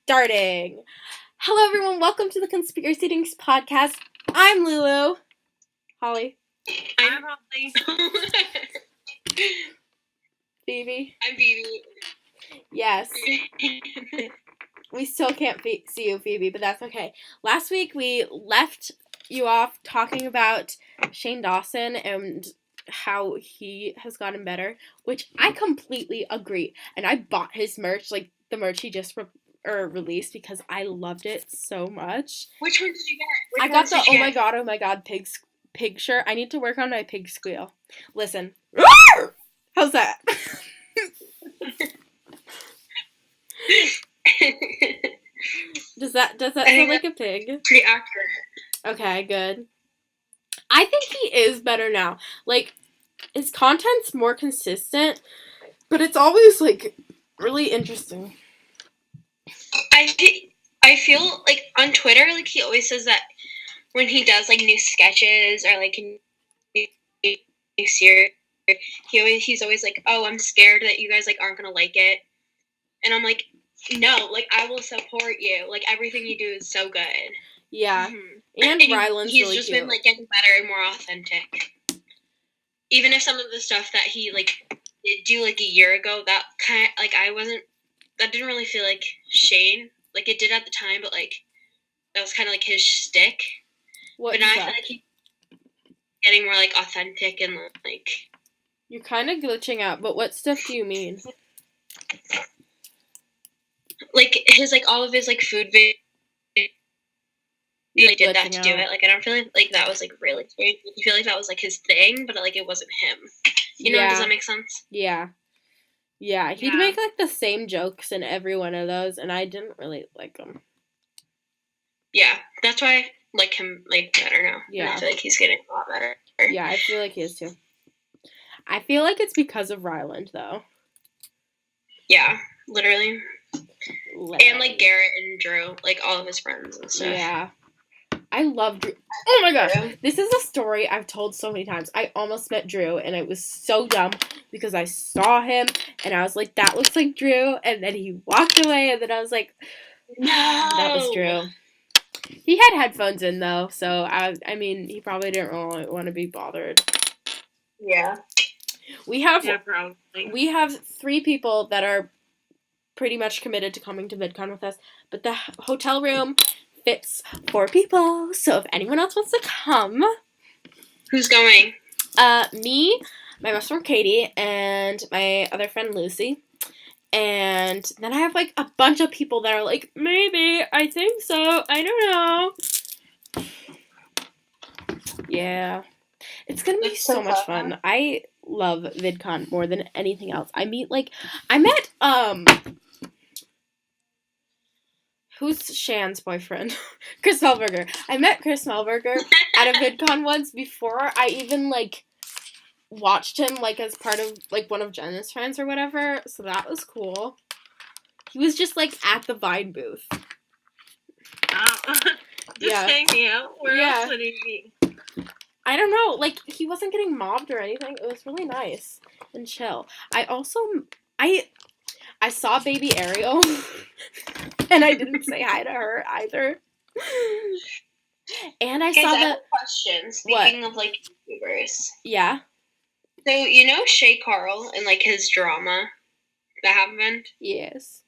starting. Hello, everyone. Welcome to the Conspiracy Things podcast. I'm Lulu. Holly. I'm Holly. Phoebe. I'm Phoebe. Yes. We still can't see you, Phoebe, but that's okay. Last week, we left you off talking about Shane Dawson and how he has gotten better, which I completely agree. And I bought his merch, like the merch he just released, because I loved it so much. Which one did you get? I got the oh my god pig shirt. I need to work on my pig squeal. Listen. How's that? Does that sound like a pig? Pretty accurate. Okay, good. I think he is better now. Like, his content's more consistent, but it's always, like, really interesting. I feel like on Twitter, like, he always says that when he does, like, new sketches or, like, new series, he's always like, oh, I'm scared that you guys, like, aren't gonna like it. And I'm like, no, like, I will support you. Like, everything you do is so good. Yeah. Mm-hmm. And Ryland's he's really just cute. Been, like, getting better and more authentic. Even if some of the stuff that he, like, did do, like, a year ago, that kind of, like, that didn't really feel like Shane. Like, it did at the time, but, like, that was kind of, like, his shtick. But now I feel like he's getting more, like, authentic and, like... You're kind of glitching out, but what stuff do you mean? Like, his, like, all of his, like, food videos, he, like, did that to do it. Like, I don't feel like that was, like, really strange. I feel like that was, like, his thing, but, like, it wasn't him. You know, does that make sense? Yeah. Yeah, he'd make, like, the same jokes in every one of those, and I didn't really like them. Yeah, that's why I like him, like, better now. Yeah. And I feel like he's getting a lot better. Yeah, I feel like he is, too. I feel like it's because of Ryland, though. Yeah, literally. And, like, Garrett and Drew, like, all of his friends and stuff. Yeah. I love Drew. Oh my gosh. This is a story I've told so many times. I almost met Drew, and it was so dumb because I saw him, and I was like, that looks like Drew, and then he walked away, and then I was like, no, that was Drew. He had headphones in, though, so, I mean, he probably didn't really want to be bothered. Yeah. We have probably. We have 3 people that are pretty much committed to coming to VidCon with us, but the hotel room fits 4 people, so if anyone else wants to come... Who's going? Me, my best friend Katie, and my other friend Lucy, and then I have, like, a bunch of people that are like, maybe, I think so, I don't know. Yeah. It's gonna be so much fun. I love VidCon more than anything else. I met, who's Shan's boyfriend? Chris Melberger. I met Chris Melberger at a VidCon once before I even, like, watched him, like, as part of, like, one of Jenna's friends or whatever, so that was cool. He was just, like, at the Vine booth. Just hanging out? Where else would he be? I don't know, like, he wasn't getting mobbed or anything. It was really nice and chill. I saw baby Ariel, and I didn't say hi to her either. And I saw I have a question, speaking of, like, YouTubers. Yeah? So, you know Shay Carl and, like, his drama that happened? Yes.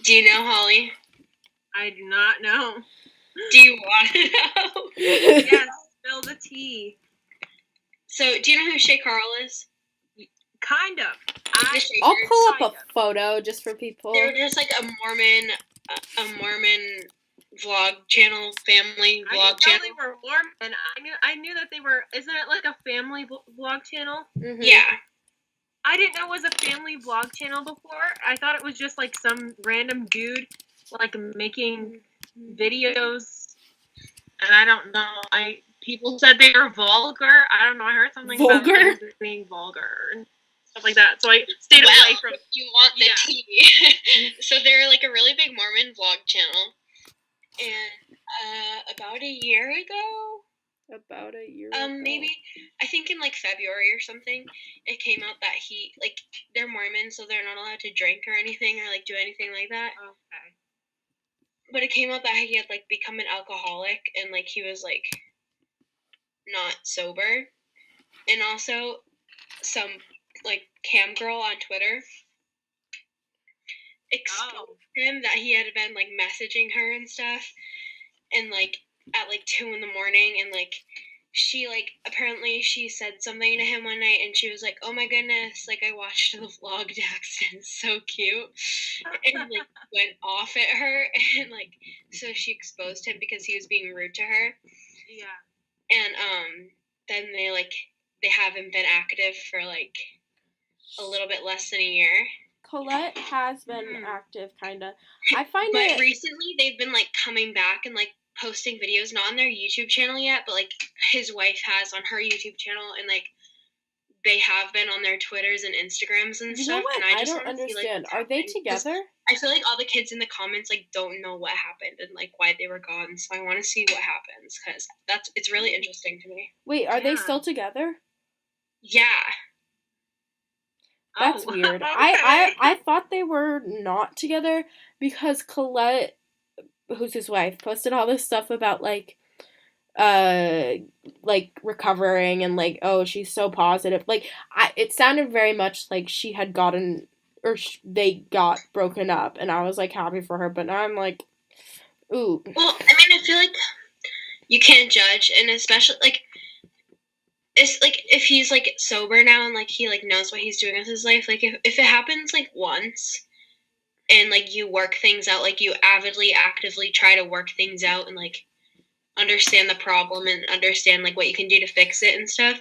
Do you know, Holly? I do not know. Do you want to know? Yes, spill the tea. So, do you know who Shay Carl is? Kind of. I'll pull up a photo just for people. They're just, like, a Mormon vlog channel, family vlog channel. They were Mormon. I knew that they were. Isn't it like a family vlog channel? Mm-hmm. Yeah. I didn't know it was a family vlog channel before. I thought it was just like some random dude, like, making videos. And I don't know. People said they were vulgar. I don't know. I heard something about things being vulgar and stuff like that. So I stayed away from. If you want the tea. So they're, like, a really big Mormon vlog channel. And about a year ago, maybe, I think in, like, February or something, it came out that they're Mormon, so they're not allowed to drink or anything or, like, do anything like that. Okay. but it came out that he had like become an alcoholic and like he was like not sober, and also some like cam girl on Twitter exposed him that he had been like messaging her and stuff, and like at like 2 in the morning, and like she like apparently she said something to him one night and she was like, oh my goodness, like I watched the vlog, Jackson, it's so cute, and like went off at her, and like so she exposed him because he was being rude to her. Yeah. And then they haven't been active for like a little bit less than a year. Colette has been active, kind of. I find but it... recently they've been like coming back and like posting videos, not on their YouTube channel yet, but like his wife has on her YouTube channel, and like they have been on their Twitters and Instagrams and You stuff. know what? And I I just don't want to see, like, understand. what's Are they happening. together? I feel like all the kids in the comments like don't know what happened and like why they were gone. So I want to see what happens because it's really interesting to me. Wait, are they still together? Yeah. That's weird. I thought they were not together because Colette, who's his wife, posted all this stuff about like recovering and like, oh, she's so positive. Like, it sounded very much like she had gotten, or they got broken up, and I was like happy for her, but now I'm like, ooh. Well, I mean, I feel like you can't judge, and especially like, it's like if he's like sober now and like he like knows what he's doing with his life, like if it happens like once and like you work things out, like you actively try to work things out and like understand the problem and understand like what you can do to fix it and stuff,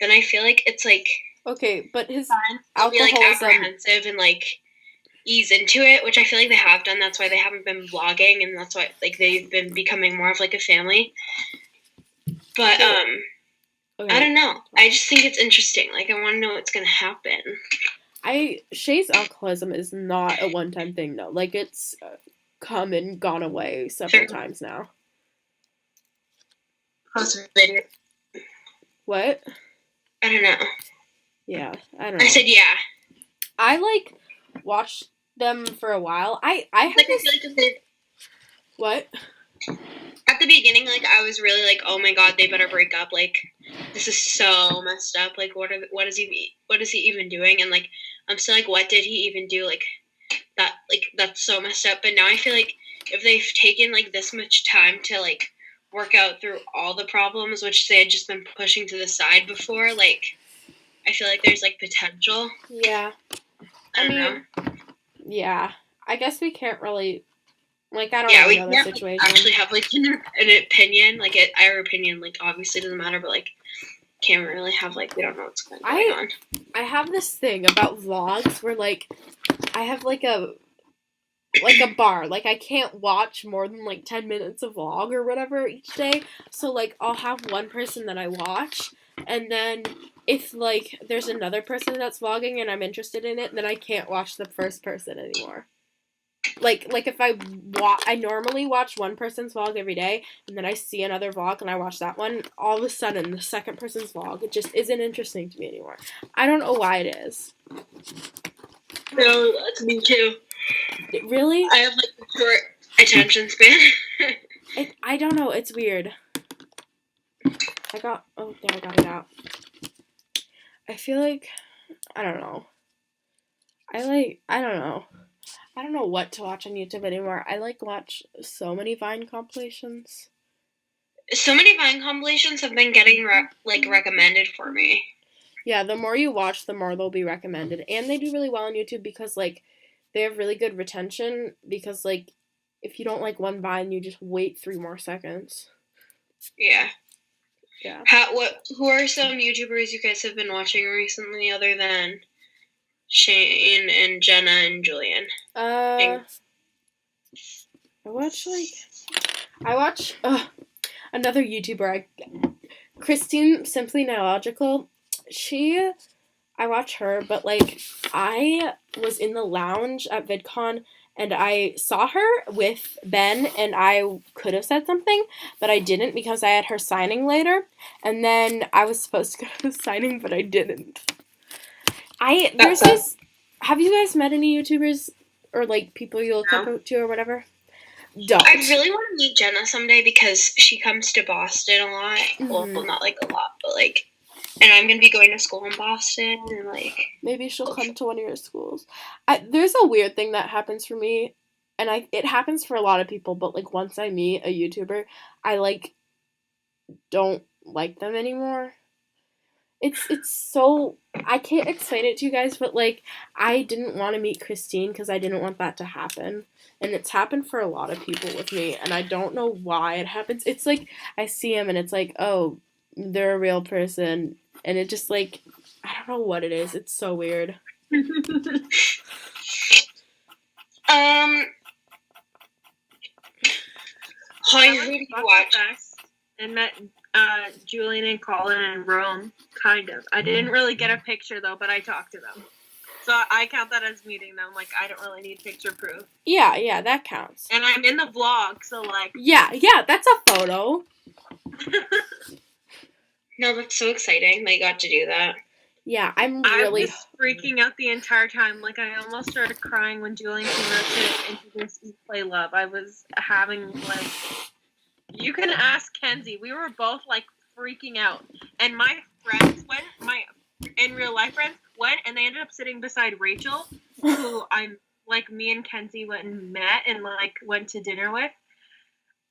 then I feel like it's like okay, but his alcoholism, be like apprehensive and like ease into it, which I feel like they have done. That's why they haven't been vlogging, and that's why like they've been becoming more of like a family. But okay. I don't know. I just think it's interesting. Like, I want to know what's going to happen. Shay's alcoholism is not a one-time thing, though. Like, it's come and gone away several times now. What? I don't know. Yeah, I don't know. I said yeah. I, like, watched them for a while. I have like, this... I feel like what? At the beginning, like, I was really like, oh my god, they better break up. Like, this is so messed up. Like, what is he even doing? And like, I'm still like, what did he even do? Like, that's so messed up. But now I feel like if they've taken like this much time to like work out through all the problems, which they had just been pushing to the side before, like, I feel like there's like potential. Yeah. I don't know. Yeah. I guess we can't really. Like, I don't know the situation. Actually have, like, an opinion. Like, our opinion, like, obviously doesn't matter, but, like, can't really have, like, we don't know what's going on. I have this thing about vlogs where, like, I have, like, a bar. Like, I can't watch more than, like, 10 minutes of vlog or whatever each day. So, like, I'll have one person that I watch, and then if, like, there's another person that's vlogging and I'm interested in it, then I can't watch the first person anymore. Like if I normally watch one person's vlog every day, and then I see another vlog and I watch that one, all of a sudden the second person's vlog, it just isn't interesting to me anymore. I don't know why it is. No, that's me too. Really? I have like a short attention span. I don't know, it's weird. I got it out. I feel like, I don't know. I don't know what to watch on YouTube anymore. I watch so many Vine compilations. So many Vine compilations have been getting recommended for me. Yeah, the more you watch, the more they'll be recommended, and they do really well on YouTube because like they have really good retention. Because like if you don't like one Vine, you just wait 3 more seconds. Yeah. Yeah. Who are some YouTubers you guys have been watching recently other than Shane and Jenna and Julian? I watch another YouTuber, Christine Simply Nailogical. I watch her, but like I was in the lounge at VidCon and I saw her with Ben, and I could have said something, but I didn't because I had her signing later, and then I was supposed to go to the signing, but I didn't. Have you guys met any YouTubers or like people you look up to or whatever? don't. I really want to meet Jenna someday because she comes to Boston a lot. Mhm. Well, not like a lot, but like, and I'm gonna be going to school in Boston, and like, Maybe she'll come to one of your schools. There's a weird thing that happens for me, and it happens for a lot of people, but like once I meet a YouTuber, I like don't like them anymore. It's so, I can't explain it to you guys, but like I didn't want to meet Christine because I didn't want that to happen, and it's happened for a lot of people with me, and I don't know why it happens. It's like I see them and it's like, oh, they're a real person, and it just like, I don't know what it is. It's so weird. how I you went really to watch? Fest and met Julian and Colin in Rome, kind of. I didn't really get a picture though, but I talked to them. So I count that as meeting them. Like, I don't really need picture proof. Yeah, that counts. And I'm in the vlog, so like. Yeah, that's a photo. No, that's so exciting. They got to do that. Yeah, I really. was freaking out the entire time. Like, I almost started crying when Julian came out to introduce Eat, Play, Love. I was having, like... You can ask Kenzie. We were both, like, freaking out. And my friends went, my in real life friends went, and they ended up sitting beside Rachel, who I'm, like, me and Kenzie went and met and, like, went to dinner with.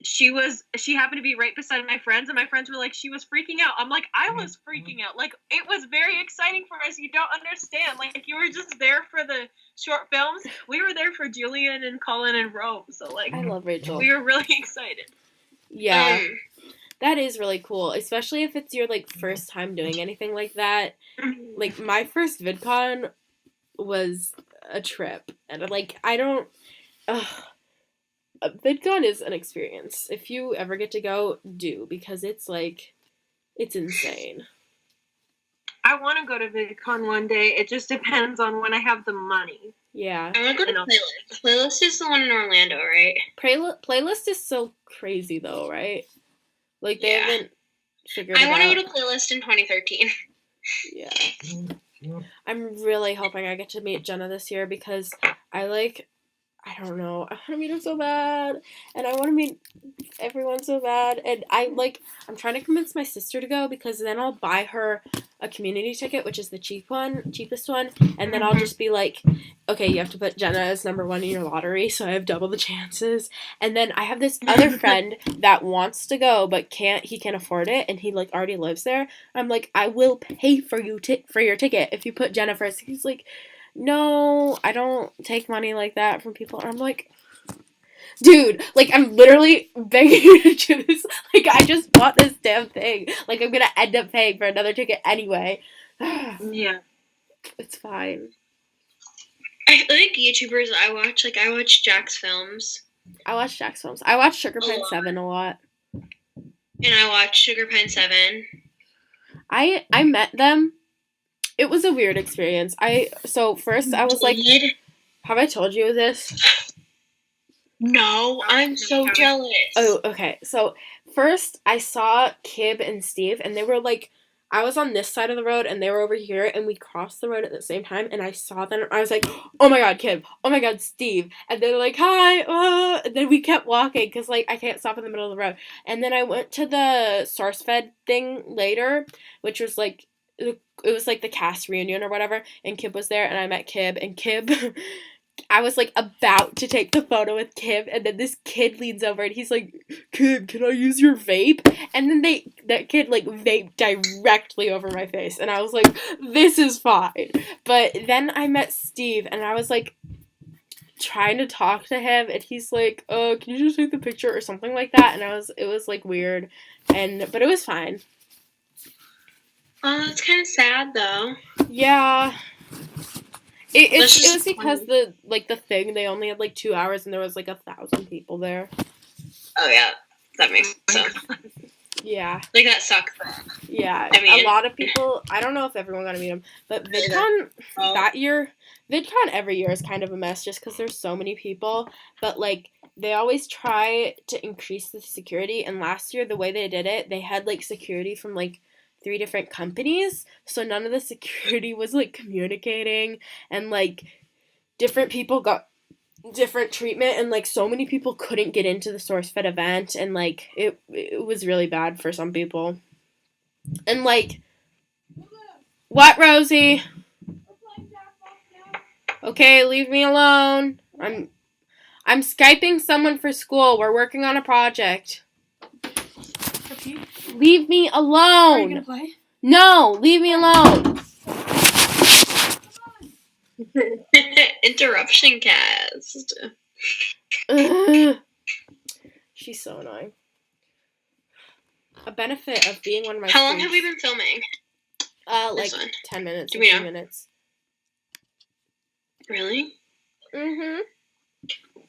She happened to be right beside my friends, and my friends were like, she was freaking out. I'm like, I was freaking out. Like, it was very exciting for us. You don't understand. Like, you were just there for the short films. We were there for Julian and Colin and Rome. So, like, I love Rachel. we were really excited. Yeah, that is really cool, especially if it's your, like, first time doing anything like that. Like, my first VidCon was a trip, and, like, I don't... VidCon is an experience. If you ever get to go, do, because it's, like, it's insane. I want to go to VidCon one day. It just depends on when I have the money. Yeah. I want to go to Playlist. Playlist is the one in Orlando, right? Playlist is so crazy, though, right? Like, they haven't figured it out. I want to go to Playlist in 2013. Yeah. I'm really hoping I get to meet Jenna this year because I don't know, I want to meet her so bad, and I want to meet everyone so bad, and I'm trying to convince my sister to go because then I'll buy her a community ticket, which is the cheapest one, and then I'll just be like, okay, you have to put Jenna as number 1 in your lottery, so I have double the chances. And then I have this other friend that wants to go, but he can't afford it, and he, like, already lives there. I'm like, I will pay for you for your ticket if you put Jenna first. He's like, no, I don't take money like that from people. And I'm like, dude, like, I'm literally begging you to do this. Like, I just bought this damn thing. Like, I'm gonna end up paying for another ticket anyway. Yeah. It's fine. I think YouTubers I watch Jack's films. I watch Jack's films. I watch Sugar Pine 7 a lot. And I watch Sugar Pine 7. I met them. It was a weird experience. First I was like, have I told you this? No, I'm so jealous. Oh, okay. So first I saw Kib and Steve, and they were like, I was on this side of the road and they were over here, and we crossed the road at the same time, and I saw them. I was like, oh my god, Kib. Oh my god, Steve. And they're like, hi. And then we kept walking because, like, I can't stop in the middle of the road. And then I went to the SourceFed thing later, which was like, it was like the cast reunion or whatever, and Kib was there, and I met Kib, and Kib... I was, like, about to take the photo with Kib, and then this kid leans over, and he's like, Kib, can I use your vape? And then that kid, like, vaped directly over my face, and I was like, this is fine. But then I met Steve, and I was, like, trying to talk to him, and he's like, oh, can you just take the picture, or something like that, and it was, like, weird, but it was fine. Oh, that's kind of sad, though. Yeah. It was because the thing, they only had, like, 2 hours, and there was, like, 1,000 people there. Oh, yeah. That makes sense. Yeah. Like, that sucks. Yeah. I mean, a lot of people, I don't know if everyone got to meet him, but VidCon that year, VidCon every year is kind of a mess just because there's so many people, but, like, they always try to increase the security, and last year, the way they did it, they had, like, security from, like, 3 different companies, so none of the security was, like, communicating, and, like, different people got different treatment, and like so many people couldn't get into the SourceFed event, and like it was really bad for some people. And like, what, Rosie? Okay, leave me alone. I'm Skyping someone for school. We're working on a project. Leave me alone. Are you gonna play? No, leave me alone. Interruption cast. Ugh. She's so annoying. A benefit of being one of my How long have we streams- been filming? like This one? 10 minutes, Do we 15 know? minutes. Really? Mm-hmm.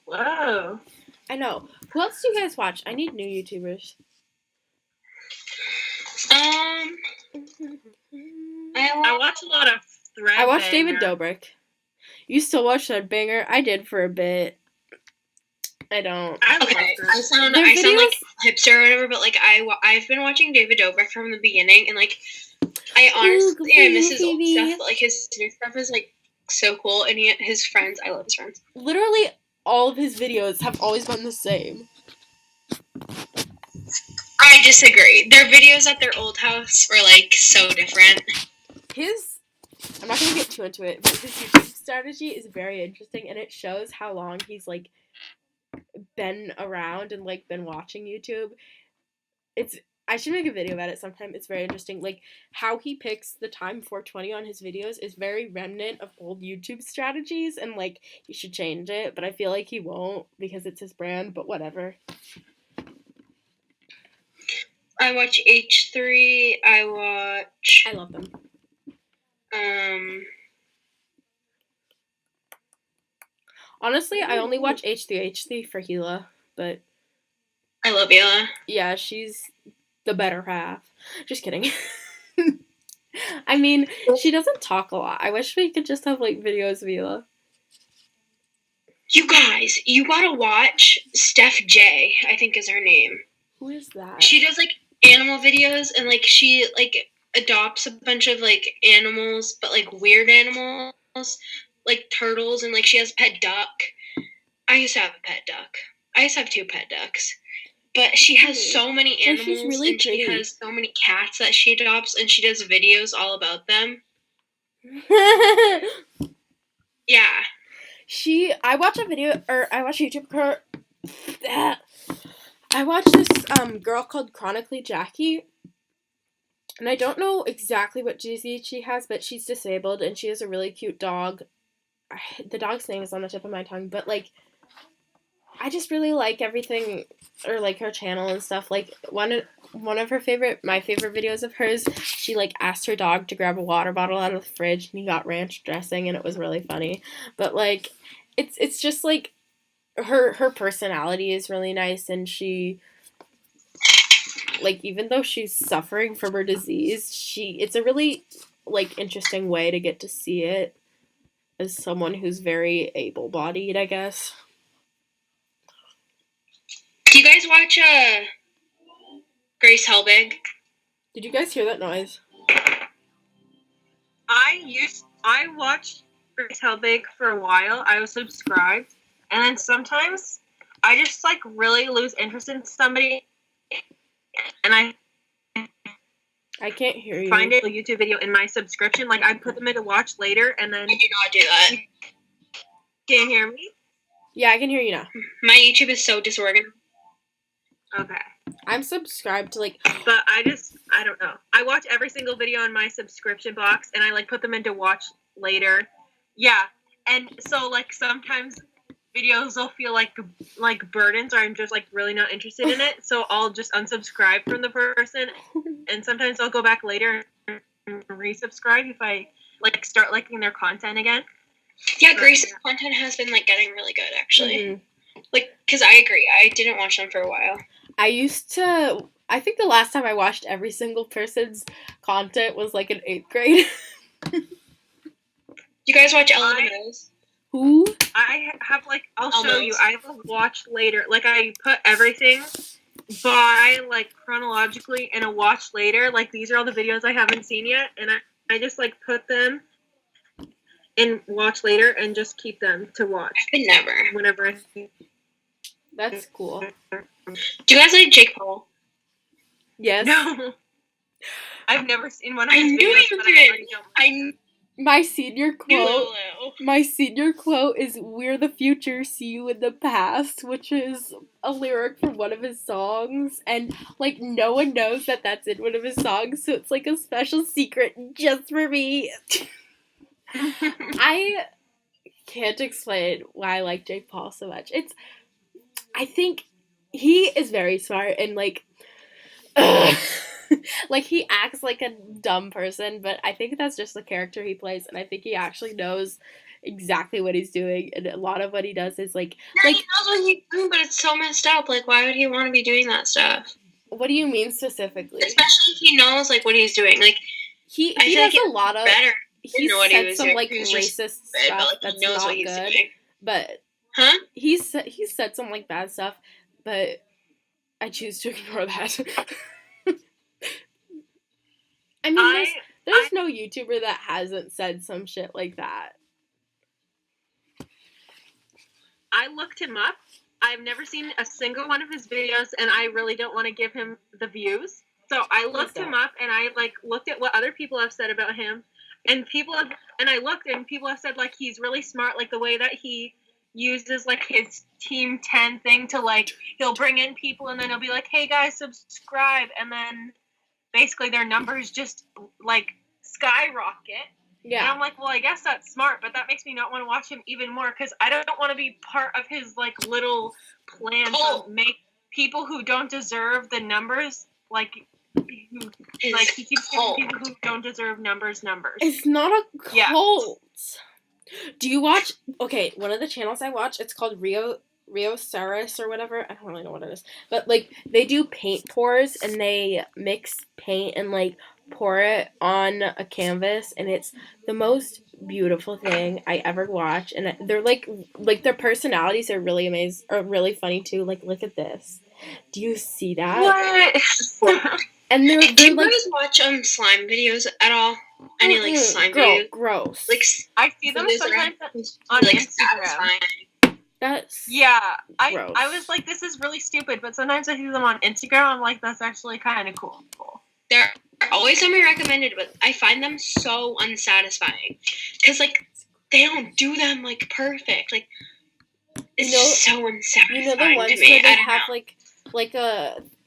Whoa. I know. Who else do you guys watch? I need new YouTubers. I I watch a lot of Thread. I watched David Dobrik. You still watch Threadbanger? I did for a bit. I don't. I love Okay, Thread. I sound Their like videos- hipster or whatever, but like I've been watching David Dobrik from the beginning, and like I honestly I miss his old Phoebe. stuff, but like his new stuff is like so cool, and his friends, I love his friends. Literally, all of his videos have always been the same. I disagree. Their videos at their old house were like so different. I'm not gonna get too into it, but his YouTube strategy is very interesting, and it shows how long he's like been around and like been watching YouTube. I should make a video about it sometime. It's very interesting. Like how he picks the time 420 on his videos is very remnant of old YouTube strategies, and like he should change it, but I feel like he won't because it's his brand, but whatever. I watch H3. I watch I love them. Honestly, I only watch H3H3 for Gila, but I love Yella. yeah, she's the better half. Just kidding. I mean, she doesn't talk a lot. I wish we could just have like videos of Gila. You guys, you gotta watch Steph J, I think is her name. Who is that? She does like animal videos, and like she like adopts a bunch of like animals, but like weird animals, like turtles, and like she has a pet duck. I used to have a pet duck. I used to have 2 pet ducks. But she has so many Oh, animals, she's really and she pretty. has so many cats that she adopts, and she does videos all about them. Yeah. I watch YouTube her. I watch this girl called Chronically Jackie, and I don't know exactly what disease she has, but she's disabled, and she has a really cute dog. The dog's name is on the tip of my tongue, but like, I just really like everything, or like her channel and stuff. Like one of my favorite videos of hers, she like asked her dog to grab a water bottle out of the fridge, and he got ranch dressing, and it was really funny. But like, it's just like her personality is really nice, and she, like, even though she's suffering from her disease, it's a really like interesting way to get to see it as someone who's very able-bodied, I guess. Do you guys watch Grace Helbig? Did you guys hear that noise? I watched Grace Helbig for a while. I was subscribed, and then sometimes I just like really lose interest in somebody, and I can't hear you. find a YouTube video in my subscription. Like I put them in to watch later, and then I do not do that. can't hear me. Yeah, I can hear you now. My YouTube is so disorganized. Okay. I'm subscribed to like. But I don't know. I watch every single video in my subscription box, and I like put them in to watch later. Yeah, and so like sometimes videos will feel like burdens, or I'm just like really not interested in it. So I'll just unsubscribe from the person, and sometimes I'll go back later and resubscribe if I like start liking their content again. Yeah, Grace's content has been like getting really good actually. Mhm. Like, cause I agree, I didn't watch them for a while. I think the last time I watched every single person's content was like in 8th grade. You guys watch Ellen Meadows? Who? I have like I'll show Almost. you. I have a watch later. Like I put everything by like chronologically in a watch later. Like these are all the videos I haven't seen yet, and I just like put them and watch later and just keep them to watch. I could never. Whenever I That's cool. Do you guys like Jake Paul? Yes. No. I've never seen one of I his knew videos, you but did. already know. I My senior knew quote. Lulu. My senior quote is "We're the future, see you in the past," which is a lyric from one of his songs, and like no one knows that that's in one of his songs, so it's like a special secret just for me. I can't explain why I like Jake Paul so much. I think he is very smart and like like he acts like a dumb person, but I think that's just the character he plays, and I think he actually knows exactly what he's doing, and a lot of what he does is like Yeah, he knows what he's doing, but it's so messed up. Like, why would he want to be doing that stuff? what do you mean specifically? Especially if he knows like what he's doing. Like, He I feel does like a lot of better. he know what he said was some doing. like He was just racist stupid, stuff but, like, that's he knows not what he's good, doing. but Huh? he said some like bad stuff, but I choose to ignore that. I mean, there's no YouTuber that hasn't said some shit like that. I looked him up. I've never seen a single one of his videos, and I really don't want to give him the views. So I looked him up, and I like looked at what other people have said about him, and I looked, and people have said like he's really smart, like the way that he uses like his Team 10 thing to like he'll bring in people, and then he'll be like, "Hey guys, subscribe," and then basically their numbers just like skyrocket. Yeah. And I'm like, well, I guess that's smart, but that makes me not want to watch him even more because I don't want to be part of his like little plan to make people who don't deserve the numbers like he keeps giving people who don't deserve numbers. It's not a cult. Yeah. Do you watch? Okay, one of the channels I watch, it's called Rio Saris or whatever. I don't really know what it is, but like they do paint pours and they mix paint and like pour it on a canvas, and it's the most beautiful thing I ever watch. And they're like their personalities are really amazing, or really funny too. Like, look at this. Do you see that? What? And they're do you like, guys watch slime videos at all? Any like slime videos? Gross. Like I see them sometimes on like, Instagram. That's gross. I was like, this is really stupid, but sometimes I see them on Instagram. I'm like, that's actually kind of cool. They're always on my recommended, but I find them so unsatisfying because like they don't do them like perfect. Like it's so unsatisfying. You know the ones where they have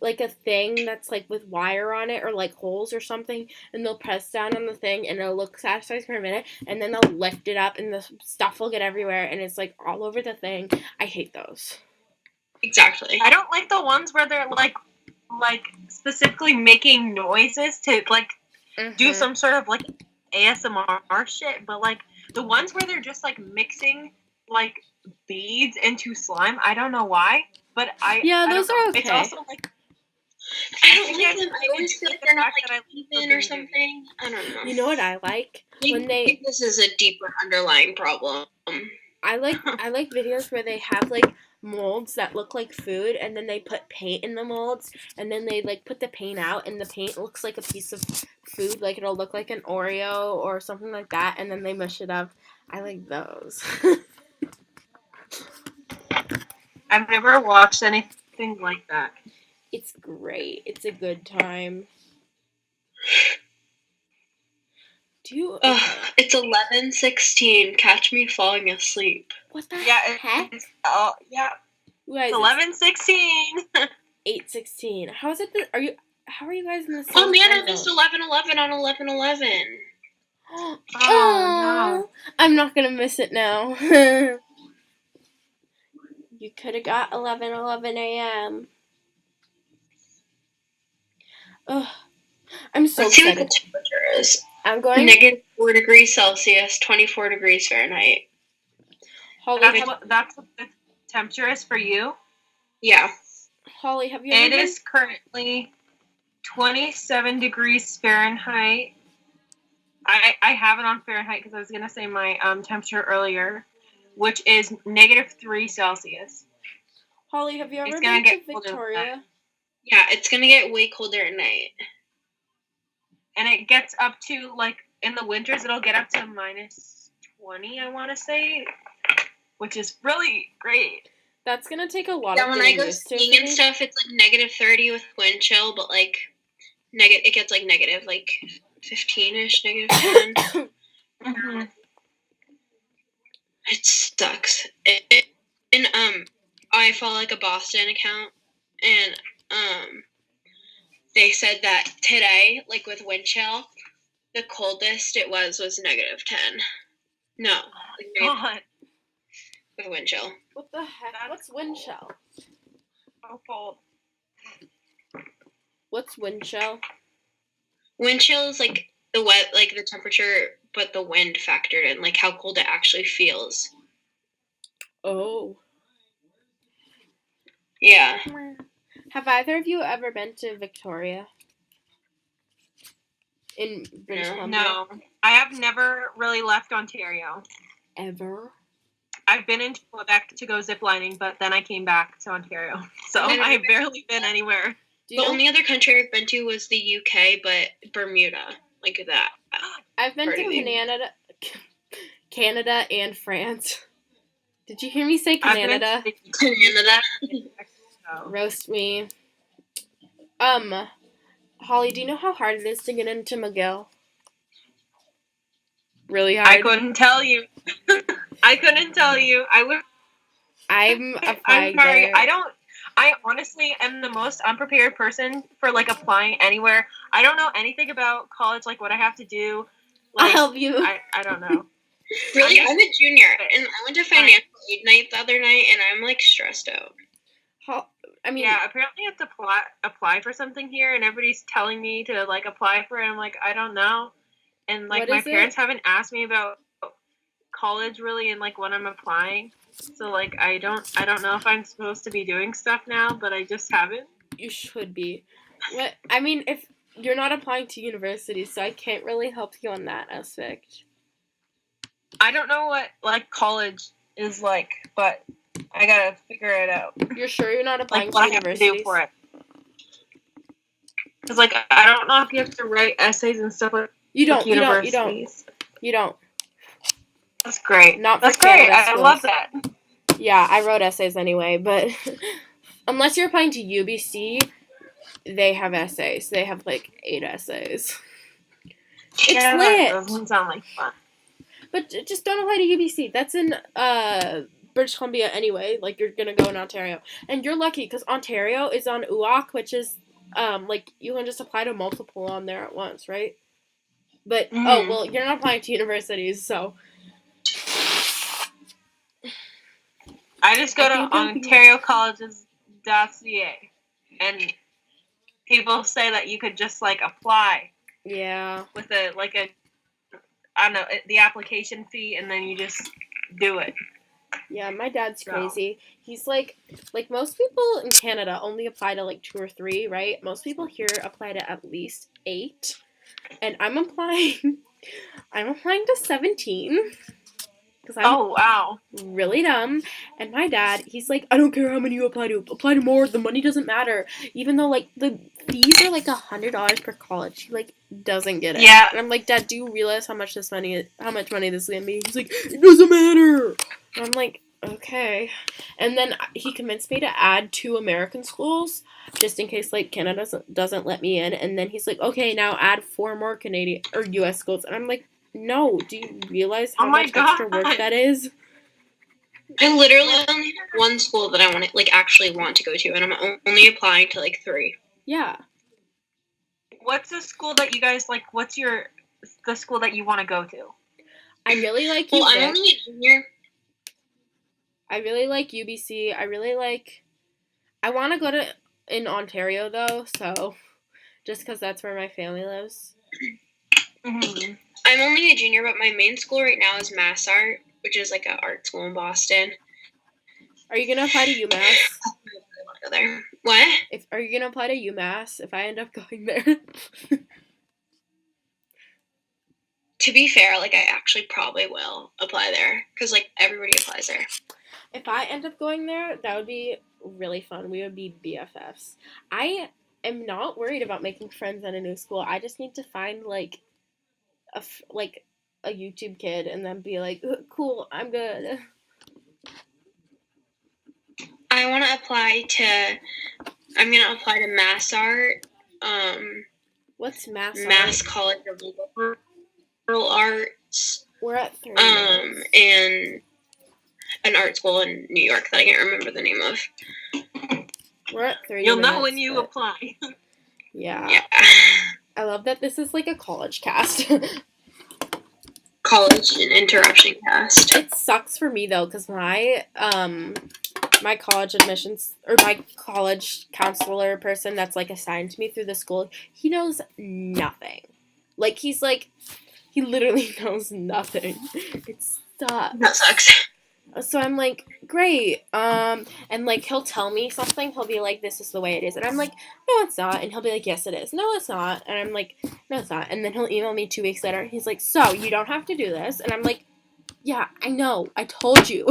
like a thing that's like with wire on it or like holes or something, and they'll press down on the thing and it'll look satisfying for a minute, and then they'll lift it up and the stuff will get everywhere and it's like all over the thing. I hate those. Exactly. I don't like the ones where they're like specifically making noises to like do some sort of like ASMR shit, but like the ones where they're just like mixing like beads into slime, I don't know why, but those are okay. It's also like I don't like them. I always feel like they're not like even or something. I don't know. You know what I like? When they this is a deeper underlying problem. I like videos where they have like molds that look like food, and then they put paint in the molds, and then they like put the paint out, and the paint looks like a piece of food, like it'll look like an Oreo or something like that, and then they mush it up. I like those. I've never watched anything like that. It's great. It's a good time. It's 11:16. Catch me falling asleep. What the heck? Yeah. Guys, 11:16. 8:16. How is it that how are you guys in the same Oh man, I zone? missed 11:11 on 11:11. Oh no. I'm not gonna miss it now. You could have got 11:11 a.m. Ugh. I'm so Let's see what excited. the temperature is. I'm going -4 degrees Celsius, 24 degrees Fahrenheit. Holly, that's what the temperature is for you? Yeah. Holly, have you It is currently 27 degrees Fahrenheit. I have it on Fahrenheit because I was going to say my temperature earlier, which is -3 Celsius. Holly, have you ever been to Victoria? Yeah, it's going to get way colder at night. And it gets up to, like, in the winters, it'll get up to -20 20, I want to say, which is really great. That's gonna take a lot Yeah, of when I getting go used to. skiing for and me. stuff, it's like -30 with wind chill, but like it gets like negative like 15ish, -10. Mm-hmm. It sucks. And I follow like a Boston account, and they said that today, like with wind chill, the coldest it was -10. No, like, God, with wind chill. What the heck? What's wind chill? so cold. What's wind chill? Wind chill is like the wet, like the temperature, but the wind factored in, like how cold it actually feels. Oh. Yeah. Have either of you ever been to Victoria? In British No. Columbia? No, I have never really left Ontario. Ever? I've been into Quebec to go ziplining, but then I came back to Ontario. So Oh. I've barely been anywhere. Do you The know? only other country I've been to was the UK, but Bermuda, like that. I've been to Part of it. Canada and France. Did you hear me say I've been Canada? to Canada. Mexico. Roast me. Holly, do you know how hard it is to get into McGill? Really hard. I couldn't tell you. I couldn't tell you. I'm I'm applying sorry. there. I honestly am the most unprepared person for like applying anywhere. I don't know anything about college, like what I have to do. I'll Like, help you. I don't know. Really, I'm a junior, and I went to financial aid night the other night, and I'm like stressed out. I mean, Yeah, apparently you have to apply for something here, and everybody's telling me to like apply for it. I'm like, I don't know, and like What my is parents it? haven't asked me about college really, and like when I'm applying. So like I don't know if I'm supposed to be doing stuff now, but I just haven't. you should be. What? I mean, if you're not applying to university, so I can't really help you on that aspect. I don't know what like college is like, but I gotta figure it out. You're sure you're not applying Like what to I have to universities? do for it. Because like I don't know if you have to write essays and stuff like You don't. You don't. You don't. universities. You don't. That's great. Not for That's great. Canada I love schools. that. Yeah, I wrote essays anyway, but unless you're applying to UBC, they have essays. They have like 8 essays. It's Yeah, lit. that doesn't sound like fun. But just don't apply to UBC. That's in British Columbia anyway. Like you're gonna go in Ontario, and you're lucky because Ontario is on UOC, which is like you can just apply to multiple on there at once, right? But oh well, you're not applying to universities, so I just go I to think it'll be- OntarioColleges.ca, and people say that you could just like apply yeah. with a I don't know, the application fee, and then you just do it. Yeah, my dad's So. crazy. He's like most people in Canada only apply to like 2 or 3, right? Most people here apply to at least 8, and I'm applying to 17 because I'm Wow. really dumb. And my dad, he's like, I don't care how many you apply to more. The money doesn't matter, even though like the fees are like $100 per college. He like doesn't get it. Yeah. And I'm like, Dad, do you realize how much money this is gonna be? He's like, it doesn't matter. And I'm like, okay. And then he convinced me to add 2 American schools just in case like Canada doesn't let me in. And then he's like, okay, now add 4 more Canadian or U.S. schools. And I'm like, no. Do you realize how much extra work that is? I literally only have one school that I want to like actually want to go to, and I'm only applying to like 3. Yeah. What's the school that you guys like? What's the school that you want to go to? I really like Well, UVic. I'm only a junior. I really like UBC. I want to go to in Ontario though, so just because that's where my family lives. Mm-hmm. I'm only a junior, but my main school right now is Mass Art, which is like an art school in Boston. Are you gonna apply to UMass? I want to go there. What? Are you gonna apply to UMass if I end up going there? To be fair, like I actually probably will apply there because like everybody applies there. If I end up going there, that would be really fun. We would be BFFs. I am not worried about making friends at a new school. I just need to find like a YouTube kid and then be like, cool, I'm good. I'm gonna apply to Mass Art, What's Mass Mass Art? College of Liberal Arts, We're at 30 minutes. and an art school in New York that I can't remember the name of. We're at 30 You'll minutes. know when you apply. Yeah. I love that this is like a college cast. College and interruption cast. It sucks for me though, because my college admissions or my college counselor person that's like assigned to me through the school, he knows nothing. Like he literally knows nothing. It sucks. That sucks. So I'm like, great. And like he'll tell me something. He'll be like, this is the way it is. And I'm like, no, it's not. And he'll be like, yes, it is. No, it's not. And I'm like, no, it's not. And then he'll email me 2 weeks later. He's like, so you don't have to do this. And I'm like, yeah, I know. I told you.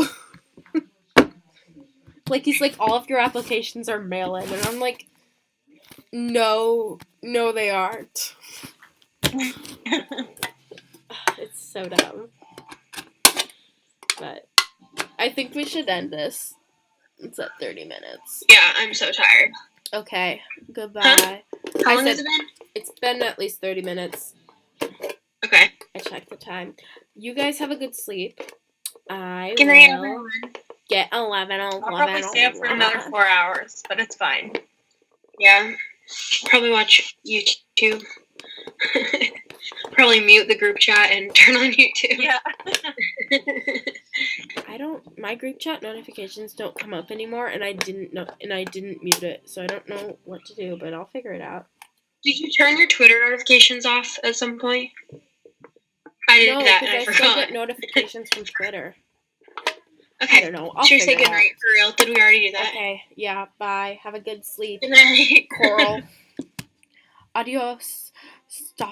Like he's like, all of your applications are mail-in. And I'm like, no, they aren't. It's so dumb. But I think we should end this. It's at 30 minutes. Yeah, I'm so tired. Okay, goodbye. Huh? How long has it been? It's been at least 30 minutes. Okay. I checked the time. You guys have a good sleep. I Good night, will everyone. get 11. I'll probably stay up for another 4 hours, but it's fine. Yeah. Probably watch YouTube. Probably mute the group chat and turn on YouTube. Yeah. My group chat notifications don't come up anymore, and I didn't mute it, so I don't know what to do, but I'll figure it out. Did you turn your Twitter notifications off at some point? I did that and I still forgot. get notifications from Twitter. Okay. I don't know. I'll Should we say figure it out. goodnight for real? Did we already do that? Okay. Yeah. Bye. Have a good sleep. Good night. Coral. Adios. Stop.